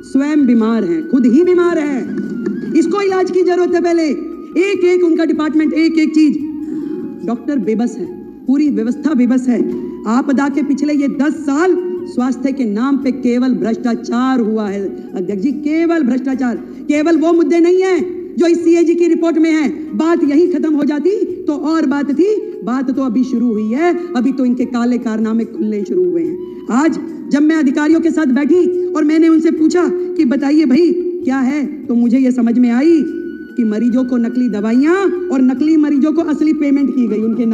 स्वयं बीमार हैं, खुद ही बीमार हैं, इसको इलाज की जरूरत है। पहले एक एक उनका डिपार्टमेंट, एक एक चीज, डॉक्टर बेबस है, पूरी व्यवस्था बेबस है। आपदा के पिछले ये 10 साल स्वास्थ्य के नाम पे केवल भ्रष्टाचार हुआ है अध्यक्ष जी, केवल भ्रष्टाचार। केवल वो मुद्दे नहीं है जो इस सीएजी की रिपोर्ट में है। बात यही खत्म हो जाती तो और बात थी, बात तो अभी शुरू हुई है। अभी तो इनके काले कारनामे खुलने शुरू हुए हैं। आज जब मैं अधिकारियों के साथ बैठी और मैंने उनसे पूछा कि बताइए भाई क्या है, तो मुझे ये समझ में आई कि मरीजों को नकली दवाइयां और नकली मरीजों को असली पेमेंट की गई उनके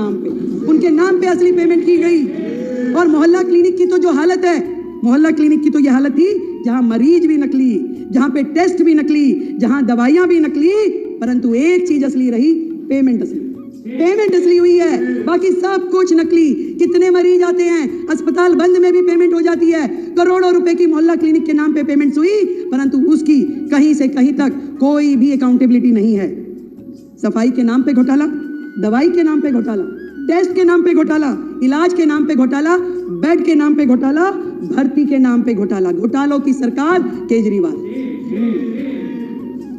नाम पे असली पेमेंट की गई। और मोहल्ला क्लिनिक की तो जो हालत है, मोहल्ला क्लिनिक की तो ये हालत थी जहां मरीज भी नकली, जहां पे टेस्ट भी नकली, जहां दवाइयां भी नकली, परंतु एक चीज असली रही, पेमेंट असली हुई है, बाकी सब कुछ नकली। कितने मरीज आते हैं, अस्पताल बंद में भी पेमेंट हो जाती है। करोड़ों रुपए की मोहल्ला क्लिनिक के नाम पे पेमेंट्स हुई, परंतु उसकी कहीं से कहीं तक कोई भी अकाउंटेबिलिटी नहीं है। सफाई के नाम पे घोटाला, दवाई के नाम पे घोटाला, टेस्ट के नाम पे घोटाला, इलाज के नाम पे घोटाला, बेड के नाम पे घोटाला, भर्ती के नाम पे घोटाला। घोटालों की सरकार केजरीवाल।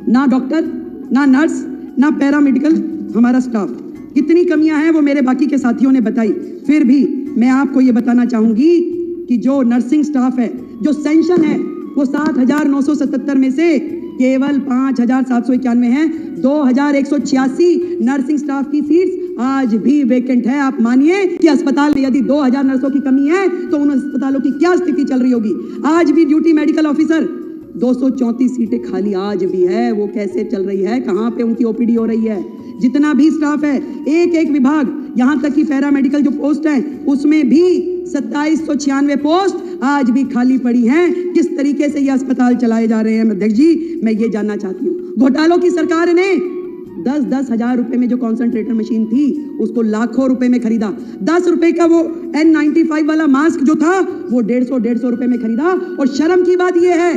ना डॉक्टर, ना नर्स, ना पैरामेडिकल हमारा स्टाफ, कितनी कमियां हैं वो मेरे बाकी के साथियों ने बताई। फिर भी मैं आपको ये बताना चाहूंगी कि जो नर्सिंग स्टाफ है, जो सेंशन है, वो 7,977 में से केवल 5,791 हैं। 2,186 नर्सिंग स्टाफ की सीट्स आज भी वेकेंट है। आप मानिए कि अस्पताल में यदि 2,000 नर्सों की कमी है तो उन अस्पतालों की क्या स्थिति चल रही होगी। आज भी ड्यूटी मेडिकल ऑफिसर 234 सीटें खाली आज भी है। वो कैसे चल रही है, कहां पे उनकी ओपीडी हो रही है। जितना भी स्टाफ है, एक एक विभाग, यहां तक कि पैरामेडिकल जो पोस्ट है उसमें भी 2796 पोस्ट आज भी खाली पड़ी हैं। किस तरीके से ये अस्पताल चलाए जा रहे हैं अध्यक्ष जी, मैं ये जानना चाहती हूँ। घोटालों की सरकार ने 10-10 हजार रुपए में जो कॉन्सेंट्रेटर मशीन थी उसको लाखों रुपए में खरीदा। 10 रुपए का वो N95 वाला मास्क जो था वो 150 रुपए में खरीदा। और शर्म की बात ये है,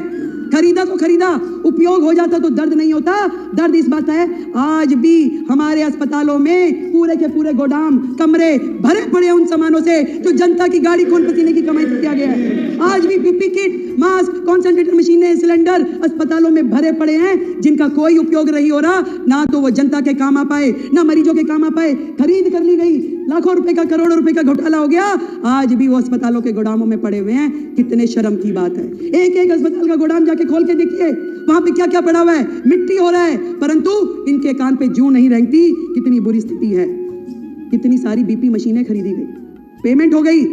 खरीदा तो खरीदा, उपयोग हो जाता तो दर्द नहीं होता। दर्द इस बात है आज भी हमारे अस्पतालों में पूरे के पूरे गोदाम, कमरे भरे पड़े उन सामानों से जो जनता की गाड़ी खून पसीने की कमाई से किया गया है। आज भी पीपी किट, मास्क, कॉन्सेंट्रेटर मशीनें, सिलेंडर अस्पतालों में भरे पड़े हैं जिनका कोई उपयोग नहीं हो रहा। ना तो वो जनता के काम आ पाए, ना मरीजों के काम आ पाए। खरीद कर ली गई, लाखों रुपए का, करोड़ों रुपए का घोटाला हो गया। आज भी वो अस्पतालों के गोदामों में पड़े हुए हैं। कितने शर्म की बात है। एक एक अस्पताल का गोदाम जाके खोल के देखिए, वहां पे क्या क्या पड़ा हुआ है, मिट्टी हो रहा है, परंतु इनके कान पे जूं नहीं रेंगती। कितनी बुरी स्थिति है। कितनी सारी बीपी मशीनें खरीदी गई, पेमेंट हो गई,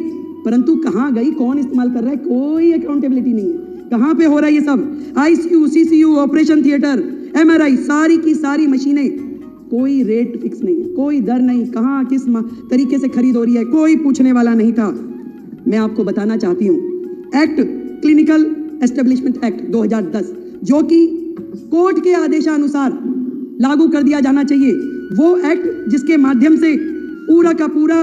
परंतु कहां गई, कौन इस्तेमाल कर रहा है, कोई अकाउंटेबिलिटी नहीं है। कहां पे हो रहा है ये सब। ICU, CCU, operation theatre, MRI, सारी की सारी मशीनें, कोई रेट फिक्स नहीं है, कोई दर नहीं, कहां किस तरीके से खरीद हो रही है, कोई पूछने वाला नहीं था। मैं आपको बताना चाहती हूं, एक्ट, क्लिनिकल एस्टेब्लिशमेंट एक्ट 2010 जो कि कोर्ट के आदेशानुसार लागू कर दिया जाना चाहिए, वो एक्ट जिसके माध्यम से पूरा का पूरा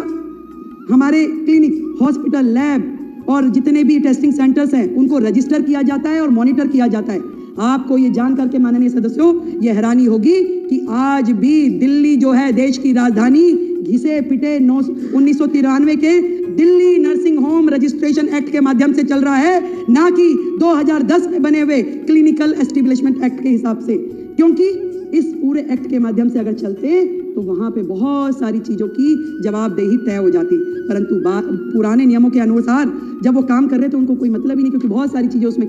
हमारे क्लिनिक, हॉस्पिटल, लैब और जितने भी टेस्टिंग सेंटर्स हैं उनको रजिस्टर किया जाता है और मॉनिटर किया जाता है। आपको ये जानकर के माननीय सदस्यों ये हैरानी होगी कि आज भी दिल्ली जो है देश की राजधानी, घिसे पिटे 1993 के Delhi nursing home registration act के माध्यम से चल रहा है, ना कि 2010 में बने हुए क्लिनिकल एस्टेब्लिशमेंट एक्ट के हिसाब से। क्योंकि इस पूरे एक्ट के माध्यम से अगर चलते तो वहां पे बहुत सारी चीजों की जवाबदेही तय हो जाती, परंतु पुराने नियमों के अनुसार जब वो काम कर रहे थे उनको कोई मतलब ही नहीं, क्योंकि बहुत सारी चीजें उसमें